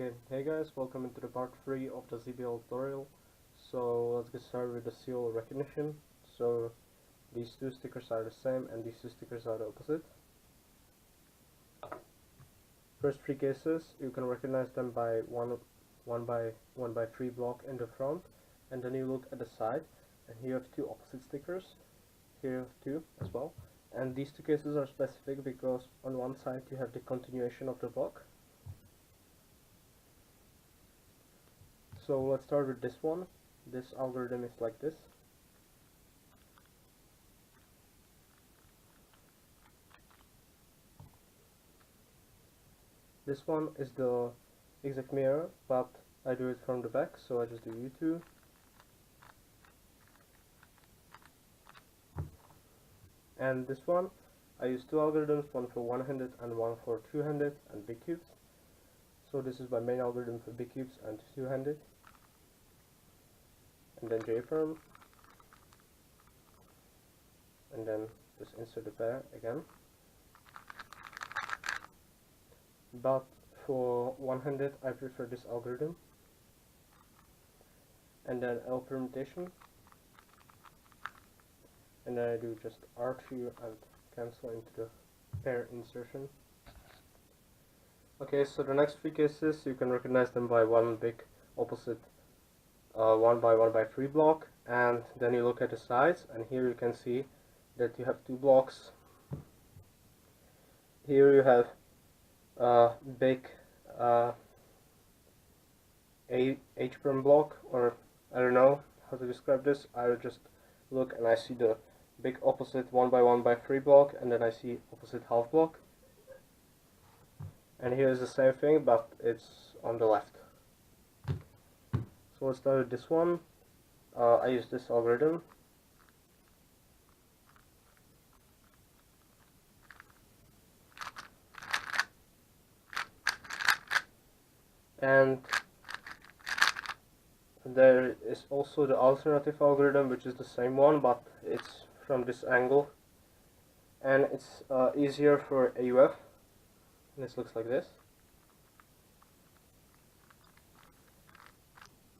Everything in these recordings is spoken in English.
Okay, hey guys, welcome into the part 3 of the ZBLL tutorial. So let's get started with the seal recognition. So these two stickers are the same and these two stickers are the opposite. First three cases, you can recognize them by one by 3 block in the front, and then you look at the side and here you have two opposite stickers. Here you have two as well. And these two cases are specific because on one side you have the continuation of the block. So let's start with this one. This algorithm is like this. This one is the exact mirror, but I do it from the back, so I just do U2. And this one, I use two algorithms, one for one-handed and one for two-handed and big cubes. So this is my main algorithm for big cubes and two-handed. And then J-firm, and then just insert the pair again. But for one-handed I prefer this algorithm, and then L permutation, and then I do just R2 and cancel into the pair insertion. Okay, so the next three cases you can recognize them by one big opposite 1 by 3 block, and then you look at the sides and here you can see that you have two blocks. Here you have big H-perm block, or I don't know how to describe this. I will just look and I see the big opposite 1 by 3 block, and then I see opposite half block, and here is the same thing but it's on the left. So let's start with this one. I use this algorithm. And there is also the alternative algorithm, which is the same one, but it's from this angle. And it's easier for AUF. This looks like this.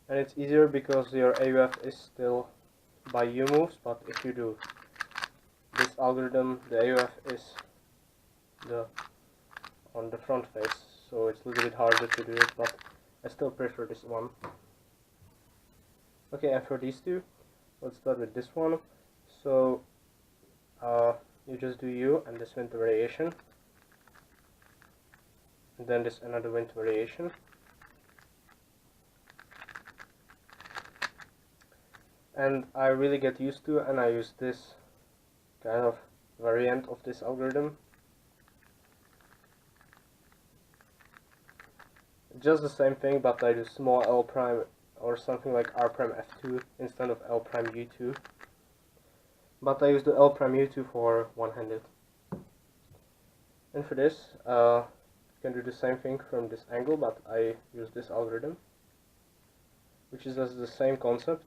And it's easier because your AUF is still by U moves, but if you do this algorithm, the AUF is on the front face, so it's a little bit harder to do it, but I still prefer this one. Okay, and for these two, let's start with this one. So you just do U and this wind variation, and then this another wind variation. And I really get used to, and I use this kind of variant of this algorithm. Just the same thing, but I do small L prime or something like R prime F2 instead of L prime U2. But I use the L prime U2 for one-handed. And for this, you can do the same thing from this angle, but I use this algorithm, which is the same concept.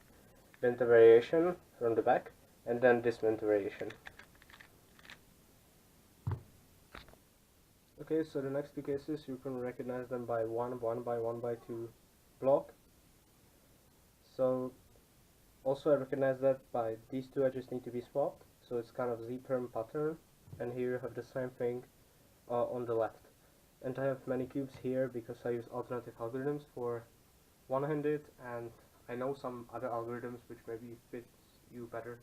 Wind variation from the back, and then this wind variation. Okay, so the next two cases you can recognize them by one by 2 block. So also I recognize that by these two I just need to be swapped, so it's kind of Z-perm pattern, and here you have the same thing on the left. And I have many cubes here because I use alternative algorithms for one-handed, and I know some other algorithms which maybe fits you better.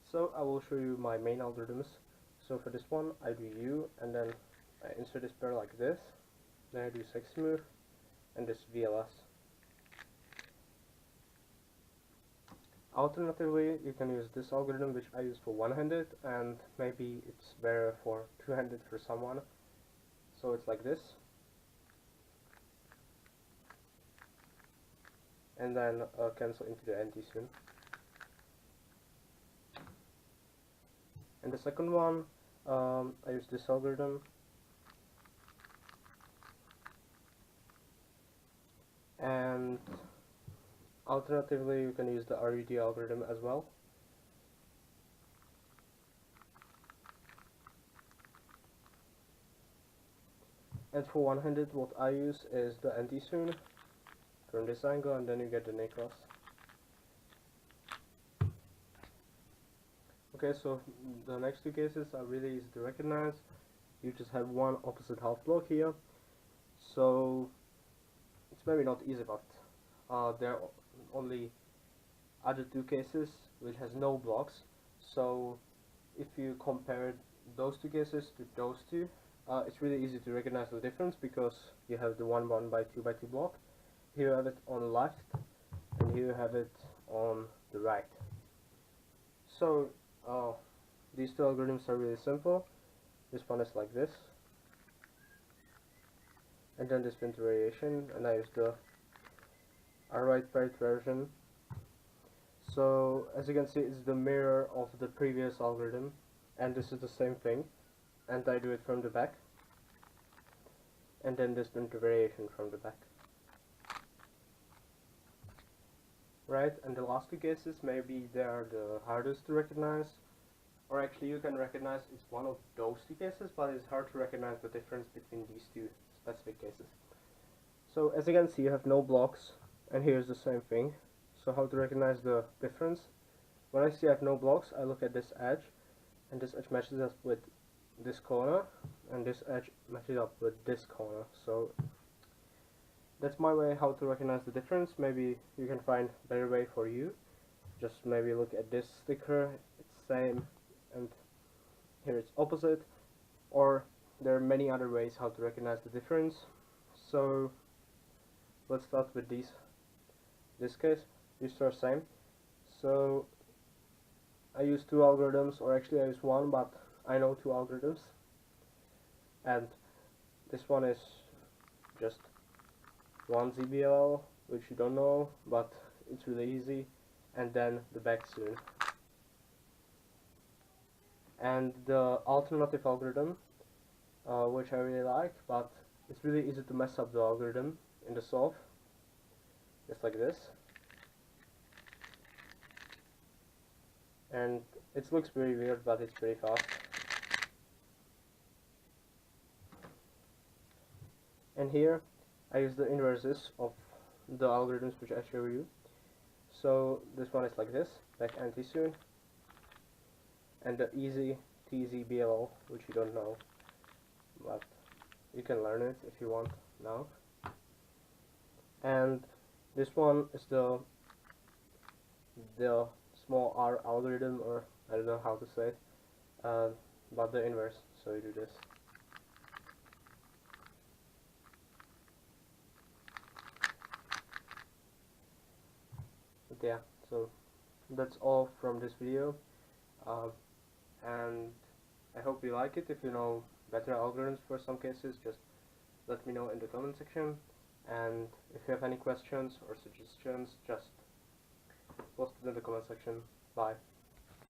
So I will show you my main algorithms. So for this one I do U, and then I insert this pair like this, then I do sexy move and this VLS. Alternatively, you can use this algorithm which I use for one-handed, and maybe it's better for two-handed for someone. So it's like this. And then cancel into the NT soon. And the second one, I use this algorithm. And alternatively, you can use the RUD algorithm as well. And for one-handed, what I use is the anti-soon. Turn this angle and then you get the necklace. Okay, so the next two cases are really easy to recognize. You just have one opposite half block here. So it's maybe not easy, but there are only other two cases which has no blocks. So if you compare those two cases to those two, it's really easy to recognize the difference because you have the 1 by 2 by 2 block. Here you have it on the left and here you have it on the right. So these two algorithms are really simple. This one is like this, and then this winter variation, and I use the right version. So as you can see, it's the mirror of the previous algorithm, and this is the same thing, and I do it from the back, and then this winter variation from the back. Right, and the last two cases, maybe they are the hardest to recognize, or actually you can recognize it's one of those two cases, but it's hard to recognize the difference between these two specific cases. So as you can see, you have no blocks, and here's the same thing. So how to recognize the difference? When I see I have no blocks, I look at this edge, and this edge matches up with this corner, and this edge matches up with this corner. So that's my way how to recognize the difference. Maybe you can find a better way for you. Just maybe look at this sticker, it's same, and here it's opposite, or there are many other ways how to recognize the difference. So let's start with this case. These are same. So I use two algorithms, or actually I use one, but I know two algorithms, and this one is just one ZBLL, which you don't know, but it's really easy, and then the back soon. And the alternative algorithm, which I really like, but it's really easy to mess up the algorithm in the solve, just like this. And it looks very weird, but it's pretty fast. And here I use the inverses of the algorithms which I show you. So this one is like this, back anti-soon, and the easy TZBLL, which you don't know, but you can learn it if you want now. And this one is the small r algorithm, or I don't know how to say it, but the inverse. So you do this. But yeah, so that's all from this video, and I hope you like it. If you know better algorithms for some cases, just let me know in the comment section, and if you have any questions or suggestions, just post it in the comment section. Bye.